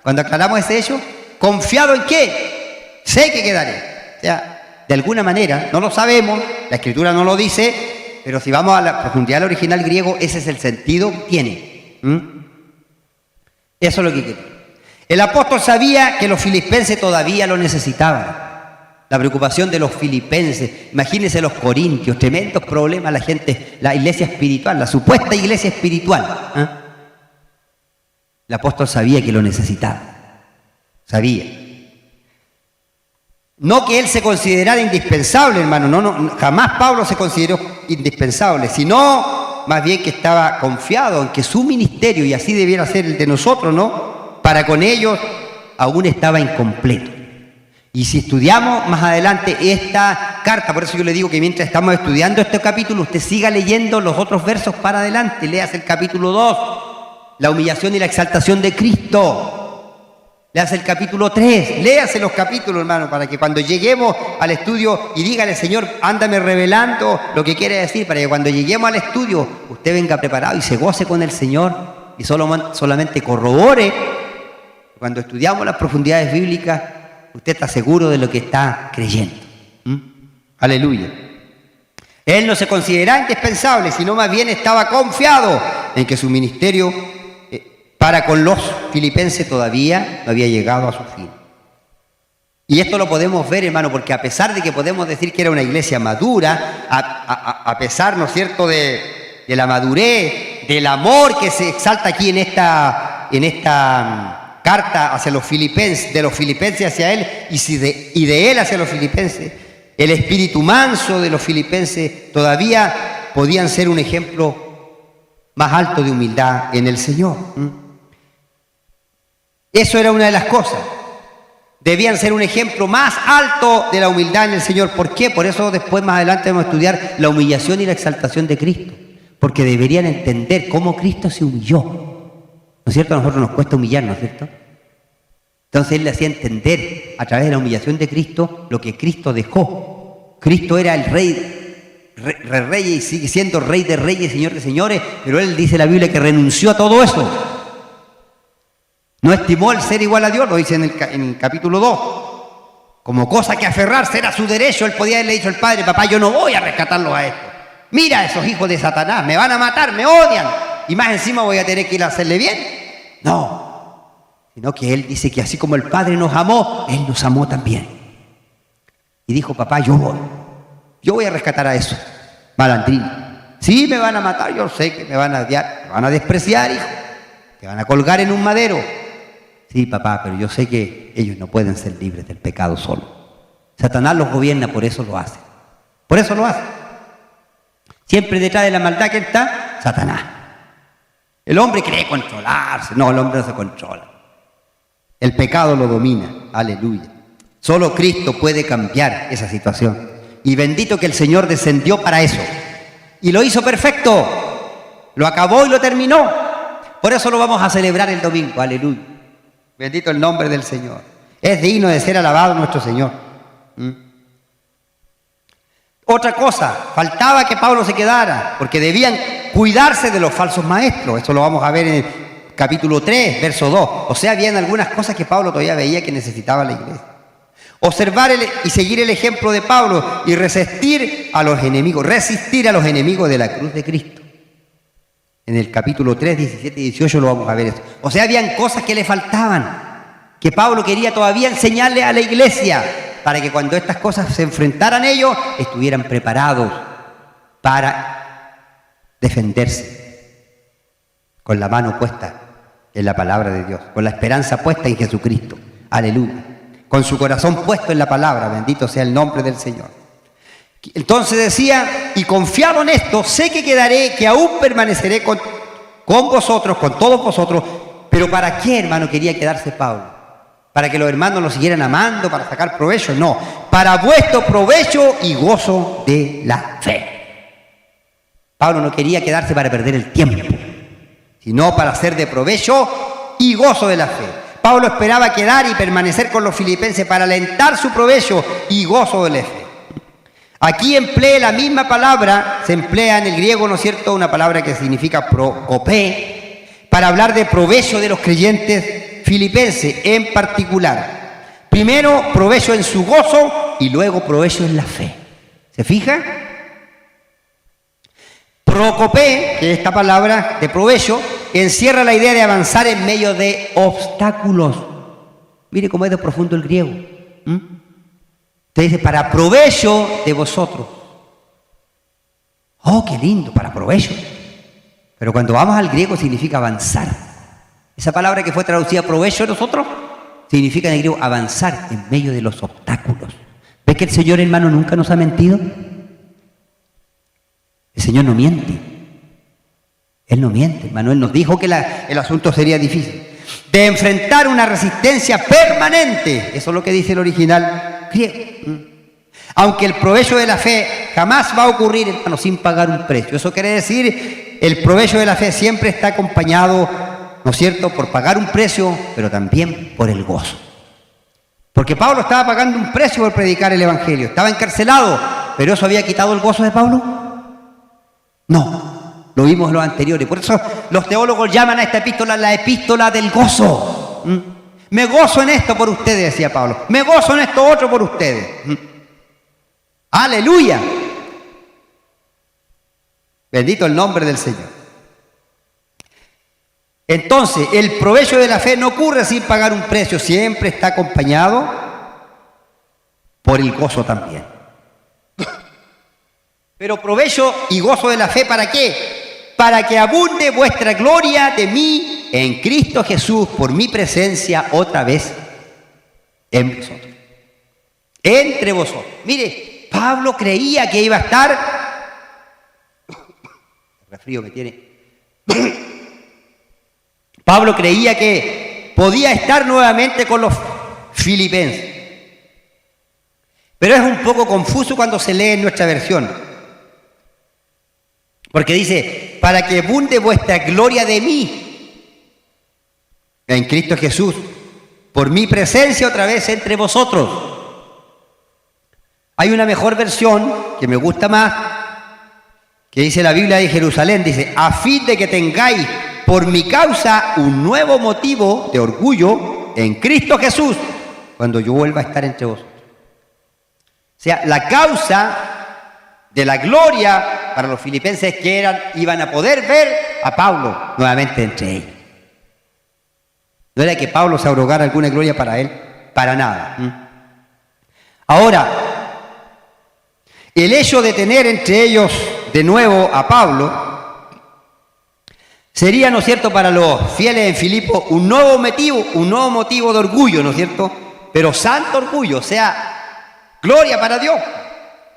Cuando aclaramos ese hecho, ¿confiado en qué? Sé que quedaré. O sea, de alguna manera, no lo sabemos, la Escritura no lo dice, pero si vamos a la profundidad del original griego, ese es el sentido que tiene. Eso es lo que quiere. El apóstol sabía que los filipenses todavía lo necesitaban. La preocupación de los filipenses. Imagínense los corintios, tremendos problemas la gente, la iglesia espiritual, la supuesta iglesia espiritual. ¿Eh? El apóstol sabía que lo necesitaba. Sabía. No que él se considerara indispensable, hermano. No, jamás Pablo se consideró indispensable, sino más bien que estaba confiado en que su ministerio, y así debiera ser el de nosotros, ¿no? Para con ellos aún estaba incompleto. Y si estudiamos más adelante esta carta, por eso yo le digo que mientras estamos estudiando este capítulo, usted siga leyendo los otros versos para adelante. Leas el capítulo 2, la humillación y la exaltación de Cristo. Leas el capítulo 3, léase los capítulos, hermano, para que cuando lleguemos al estudio y dígale, Señor, ándame revelando lo que quiere decir, para que cuando lleguemos al estudio, usted venga preparado y se goce con el Señor y solamente corrobore. Cuando estudiamos las profundidades bíblicas, usted está seguro de lo que está creyendo. Aleluya. Él no se consideraba indispensable, sino más bien estaba confiado en que su ministerio para con los filipenses todavía no había llegado a su fin. Y esto lo podemos ver, hermano, porque a pesar de que podemos decir que era una iglesia madura, a pesar, ¿no es cierto?, de la madurez, del amor que se exalta aquí en esta carta hacia los filipenses, de los filipenses hacia él y de él hacia los filipenses, el espíritu manso de los filipenses todavía podían ser un ejemplo más alto de humildad en el Señor. Eso era una de las cosas. Debían ser un ejemplo más alto de la humildad en el Señor. ¿Por qué? Por eso después, más adelante, vamos a estudiar la humillación y la exaltación de Cristo. Porque deberían entender cómo Cristo se humilló. ¿No es cierto? A nosotros nos cuesta humillarnos, ¿no es cierto? Entonces Él le hacía entender a través de la humillación de Cristo lo que Cristo dejó. Cristo era el rey y sigue siendo rey de reyes, señor de señores, pero Él dice en la Biblia que renunció a todo eso. No estimó el ser igual a Dios, lo dice en el capítulo 2. Como cosa que aferrarse era su derecho. Él podía haberle dicho al Padre, papá, yo no voy a rescatarlos a estos. Mira a esos hijos de Satanás, me van a matar, me odian. Y más encima voy a tener que ir a hacerle bien. No, sino que Él dice que así como el Padre nos amó, Él nos amó también. Y dijo, papá, yo voy a rescatar a esos malandrines. Sí, me van a matar, yo sé que me van a odiar, me van a despreciar, hijo. Te van a colgar en un madero. Sí, papá, pero yo sé que ellos no pueden ser libres del pecado solo. Satanás los gobierna, por eso lo hace. Por eso lo hace. Siempre detrás de la maldad que está, Satanás. El hombre cree controlarse. No, el hombre no se controla. El pecado lo domina. Aleluya. Solo Cristo puede cambiar esa situación. Y bendito que el Señor descendió para eso. Y lo hizo perfecto. Lo acabó y lo terminó. Por eso lo vamos a celebrar el domingo. Aleluya. Bendito el nombre del Señor. Es digno de ser alabado nuestro Señor. Otra cosa, faltaba que Pablo se quedara, porque debían cuidarse de los falsos maestros. Esto lo vamos a ver en el capítulo 3, verso 2. O sea, habían algunas cosas que Pablo todavía veía que necesitaba la iglesia. Observar y seguir el ejemplo de Pablo y resistir a los enemigos de la cruz de Cristo. En el capítulo 3, 17 y 18 lo vamos a ver esto. O sea, habían cosas que le faltaban, que Pablo quería todavía enseñarle a la iglesia, para que cuando estas cosas se enfrentaran ellos, estuvieran preparados para defenderse, con la mano puesta en la palabra de Dios, con la esperanza puesta en Jesucristo. Aleluya. Con su corazón puesto en la palabra, bendito sea el nombre del Señor. Entonces decía, y confiado en esto, sé que quedaré, que aún permaneceré con vosotros, con todos vosotros. Pero ¿para qué, hermano, quería quedarse Pablo? ¿Para que los hermanos lo siguieran amando, para sacar provecho? No, para vuestro provecho y gozo de la fe. Pablo no quería quedarse para perder el tiempo, sino para ser de provecho y gozo de la fe. Pablo esperaba quedar y permanecer con los filipenses para alentar su provecho y gozo de la fe. Aquí emplea la misma palabra, se emplea en el griego, ¿no es cierto?, una palabra que significa prokopé, para hablar de provecho de los creyentes filipenses en particular. Primero, provecho en su gozo y luego provecho en la fe. ¿Se fija? Prokopé, que es esta palabra de provecho, encierra la idea de avanzar en medio de obstáculos. Mire cómo es de profundo el griego. Te dice, para provecho de vosotros. Oh, qué lindo, para provecho. Pero cuando vamos al griego significa avanzar. Esa palabra que fue traducida provecho de nosotros significa en el griego avanzar en medio de los obstáculos. ¿Ves que el Señor, hermano, nunca nos ha mentido? El Señor no miente. Él no miente, hermano. Él nos dijo que el asunto sería difícil. De enfrentar una resistencia permanente. Eso es lo que dice el original griego. Aunque el provecho de la fe jamás va a ocurrir, hermano, sin pagar un precio. Eso quiere decir, el provecho de la fe siempre está acompañado, ¿no es cierto?, por pagar un precio, pero también por el gozo. Porque Pablo estaba pagando un precio por predicar el Evangelio. Estaba encarcelado, pero ¿eso había quitado el gozo de Pablo? No, lo vimos en los anteriores. Por eso los teólogos llaman a esta epístola la epístola del gozo. Me gozo en esto por ustedes, decía Pablo. Me gozo en esto otro por ustedes. ¡Aleluya! Bendito el nombre del Señor. Entonces, el provecho de la fe no ocurre sin pagar un precio, siempre está acompañado por el gozo también. Pero provecho y gozo de la fe, ¿para qué? Para que abunde vuestra gloria de mí en Cristo Jesús por mi presencia otra vez en vosotros. Entre vosotros. Mire, Pablo creía que iba a estar... El resfrío me tiene... Pablo creía que podía estar nuevamente con los filipenses. Pero es un poco confuso cuando se lee en nuestra versión. Porque dice, para que abunde vuestra gloria de mí en Cristo Jesús, por mi presencia otra vez entre vosotros. Hay una mejor versión que me gusta más, que dice la Biblia de Jerusalén, dice, a fin de que tengáis por mi causa un nuevo motivo de orgullo en Cristo Jesús, cuando yo vuelva a estar entre vosotros. O sea, la causa de la gloria para los filipenses que iban a poder ver a Pablo nuevamente entre ellos. No era que Pablo se arrogara alguna gloria para él, para nada. Ahora, el hecho de tener entre ellos de nuevo a Pablo sería, ¿no es cierto?, para los fieles en Filipo un nuevo motivo de orgullo, ¿no es cierto? Pero santo orgullo, o sea, gloria para Dios.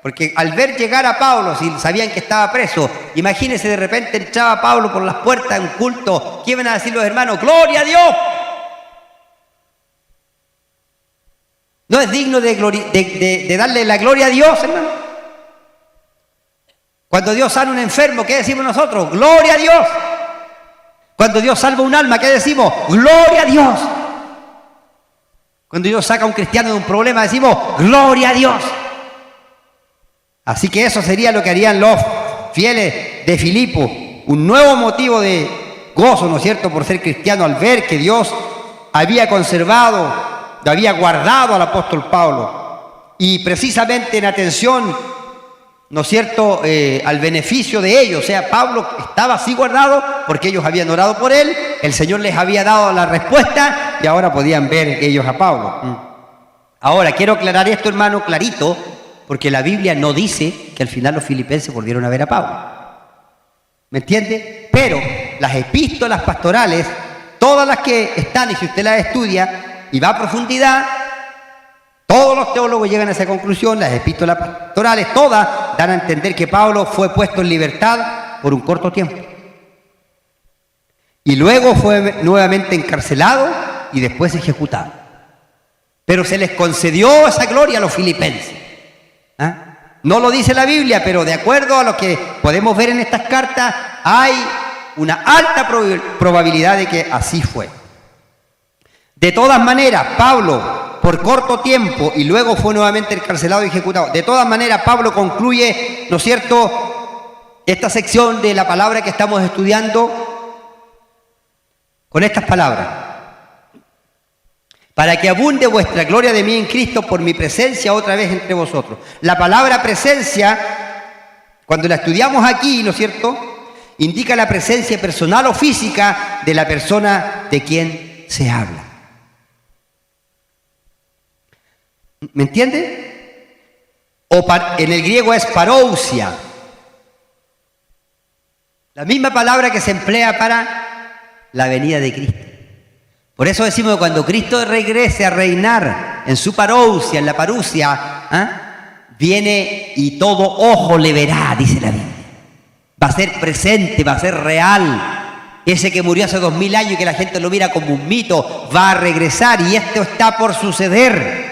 Porque al ver llegar a Pablo, si sabían que estaba preso, imagínense, de repente entraba Pablo por las puertas de un culto, ¿qué iban a decir los hermanos? ¡Gloria a Dios! ¿No es digno de darle la gloria a Dios, hermano? Cuando Dios sana a un enfermo, ¿qué decimos nosotros? ¡Gloria a Dios! Cuando Dios salva un alma, ¿qué decimos? ¡Gloria a Dios! Cuando Dios saca a un cristiano de un problema, decimos ¡gloria a Dios! Así que eso sería lo que harían los fieles de Filipo, un nuevo motivo de gozo, ¿no es cierto?, por ser cristiano, al ver que Dios había conservado, había guardado al apóstol Pablo, y precisamente en atención, ¿no es cierto?, al beneficio de ellos. O sea, Pablo estaba así guardado porque ellos habían orado por él, el Señor les había dado la respuesta y ahora podían ver ellos a Pablo. Ahora, quiero aclarar esto, hermano, clarito, porque la Biblia no dice que al final los filipenses volvieron a ver a Pablo. ¿Me entiende? Pero las epístolas pastorales, todas las que están, y si usted las estudia y va a profundidad, todos los teólogos llegan a esa conclusión, las epístolas pastorales, todas dan a entender que Pablo fue puesto en libertad por un corto tiempo. Y luego fue nuevamente encarcelado y después ejecutado. Pero se les concedió esa gloria a los filipenses. No lo dice la Biblia, pero de acuerdo a lo que podemos ver en estas cartas, hay una alta probabilidad de que así fue. De todas maneras, Pablo, por corto tiempo, y luego fue nuevamente encarcelado y ejecutado. De todas maneras, Pablo concluye, ¿no es cierto?, esta sección de la palabra que estamos estudiando con estas palabras. Para que abunde vuestra gloria de mí en Cristo por mi presencia otra vez entre vosotros. La palabra presencia, cuando la estudiamos aquí, ¿no es cierto?, indica la presencia personal o física de la persona de quien se habla. ¿Me entiende? en el griego es parousia. La misma palabra que se emplea para la venida de Cristo. Por eso decimos que cuando Cristo regrese a reinar en su parousia, en la parusia, viene y todo ojo le verá, dice la Biblia. Va a ser presente, va a ser real. Ese que murió hace 2000 años y que la gente lo mira como un mito, va a regresar y esto está por suceder.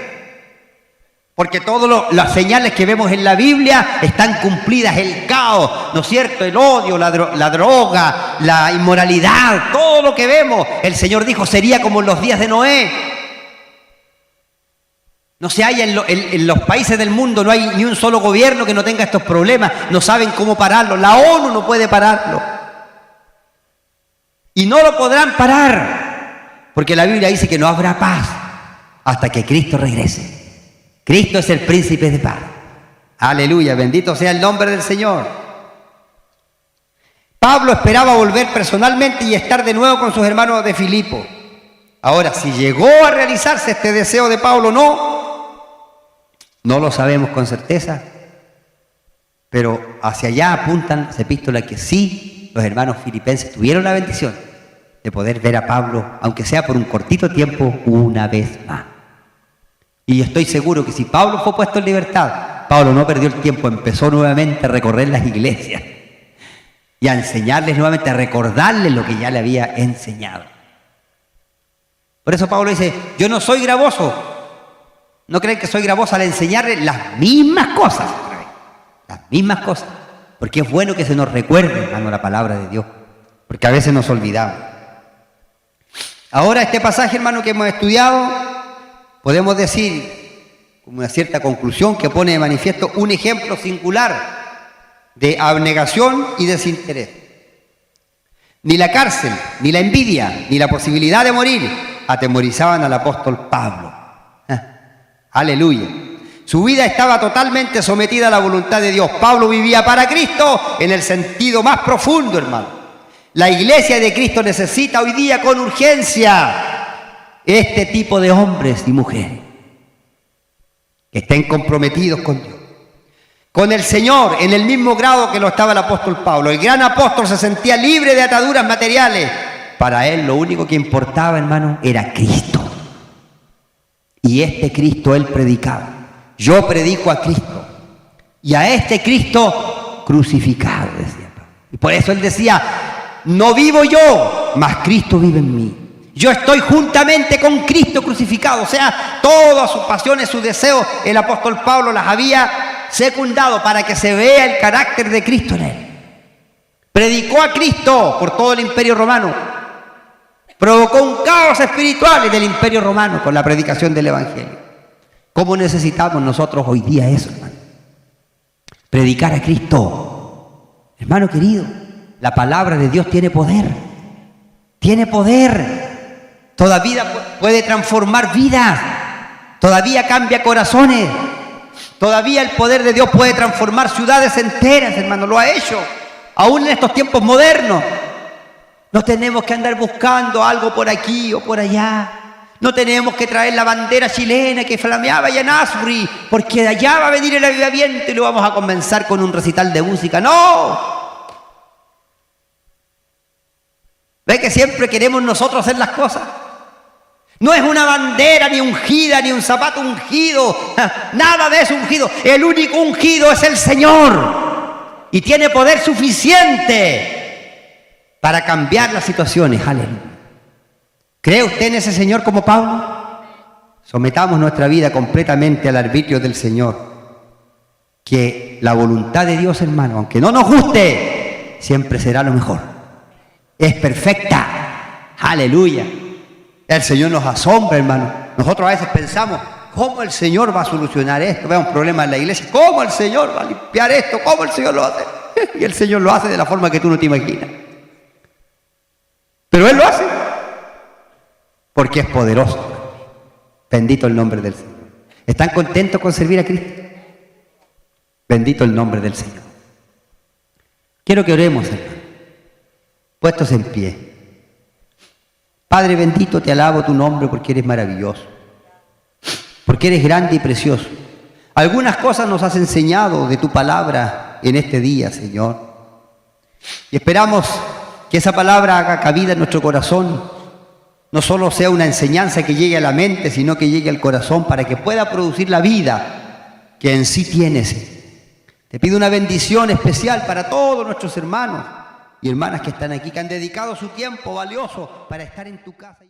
Porque todas las señales que vemos en la Biblia están cumplidas. El caos, ¿no es cierto? El odio, la droga, la inmoralidad, todo lo que vemos. El Señor dijo, sería como en los días de Noé. No se halla en los países del mundo, no hay ni un solo gobierno que no tenga estos problemas. No saben cómo pararlo. La ONU no puede pararlo. Y no lo podrán parar. Porque la Biblia dice que no habrá paz hasta que Cristo regrese. Cristo es el príncipe de paz. Aleluya, bendito sea el nombre del Señor. Pablo esperaba volver personalmente y estar de nuevo con sus hermanos de Filipo. Ahora, si llegó a realizarse este deseo de Pablo o no lo sabemos con certeza, pero hacia allá apuntan las epístolas que sí, los hermanos filipenses tuvieron la bendición de poder ver a Pablo, aunque sea por un cortito tiempo, una vez más. Y estoy seguro que si Pablo fue puesto en libertad, Pablo no perdió el tiempo, empezó nuevamente a recorrer las iglesias y a enseñarles nuevamente, a recordarles lo que ya le había enseñado. Por eso Pablo dice, yo no soy gravoso. No creen que soy gravoso al enseñarles las mismas cosas. Las mismas cosas. Porque es bueno que se nos recuerde, hermano, la palabra de Dios. Porque a veces nos olvidamos. Ahora este pasaje, hermano, que hemos estudiado, podemos decir, como una cierta conclusión, que pone de manifiesto un ejemplo singular de abnegación y desinterés. Ni la cárcel, ni la envidia, ni la posibilidad de morir atemorizaban al apóstol Pablo. Aleluya. Su vida estaba totalmente sometida a la voluntad de Dios. Pablo vivía para Cristo en el sentido más profundo, hermano. La iglesia de Cristo necesita hoy día con urgencia este tipo de hombres y mujeres que estén comprometidos con Dios, con el Señor, en el mismo grado que lo estaba el apóstol Pablo. El gran apóstol se sentía libre de ataduras materiales. Para él lo único que importaba, hermano, era Cristo. Y este Cristo él predicaba. Yo predico a Cristo y a este Cristo crucificado, decía Pablo. Y por eso él decía, no vivo yo, mas Cristo vive en mí. Yo estoy juntamente con Cristo crucificado. O sea, todas sus pasiones, sus deseos, el apóstol Pablo las había secundado para que se vea el carácter de Cristo en él. Predicó a Cristo por todo el imperio romano. Provocó un caos espiritual en el imperio romano con la predicación del evangelio. ¿Cómo necesitamos nosotros hoy día eso, hermano? Predicar a Cristo. Hermano querido, la palabra de Dios tiene poder. Tiene poder. Todavía puede transformar vidas. Todavía cambia corazones. Todavía el poder de Dios puede transformar ciudades enteras, hermano. Lo ha hecho. Aún en estos tiempos modernos. No tenemos que andar buscando algo por aquí o por allá. No tenemos que traer la bandera chilena que flameaba allá en Asbury, porque de allá va a venir el avivamiento y lo vamos a comenzar con un recital de música. ¡No! ¿Ve que siempre queremos nosotros hacer las cosas? No es una bandera ni ungida, ni un zapato ungido. Nada de eso ungido. El único ungido es el Señor. Y tiene poder suficiente para cambiar las situaciones. Aleluya. ¿Cree usted en ese Señor como Pablo? Sometamos nuestra vida completamente al arbitrio del Señor. Que la voluntad de Dios, hermano, aunque no nos guste, siempre será lo mejor. Es perfecta. Aleluya. El Señor nos asombra, hermano. Nosotros a veces pensamos, ¿cómo el Señor va a solucionar esto? Veo un problema en la iglesia. ¿Cómo el Señor va a limpiar esto? ¿Cómo el Señor lo hace? Y el Señor lo hace de la forma que tú no te imaginas. Pero Él lo hace. Porque es poderoso. Bendito el nombre del Señor. ¿Están contentos con servir a Cristo? Bendito el nombre del Señor. Quiero que oremos, hermano. Puestos en pie. Padre bendito, te alabo tu nombre porque eres maravilloso. Porque eres grande y precioso. Algunas cosas nos has enseñado de tu palabra en este día, Señor. Y esperamos que esa palabra haga cabida en nuestro corazón. No solo sea una enseñanza que llegue a la mente, sino que llegue al corazón para que pueda producir la vida que en sí tienes. Te pido una bendición especial para todos nuestros hermanos y hermanas que están aquí, que han dedicado su tiempo valioso para estar en tu casa.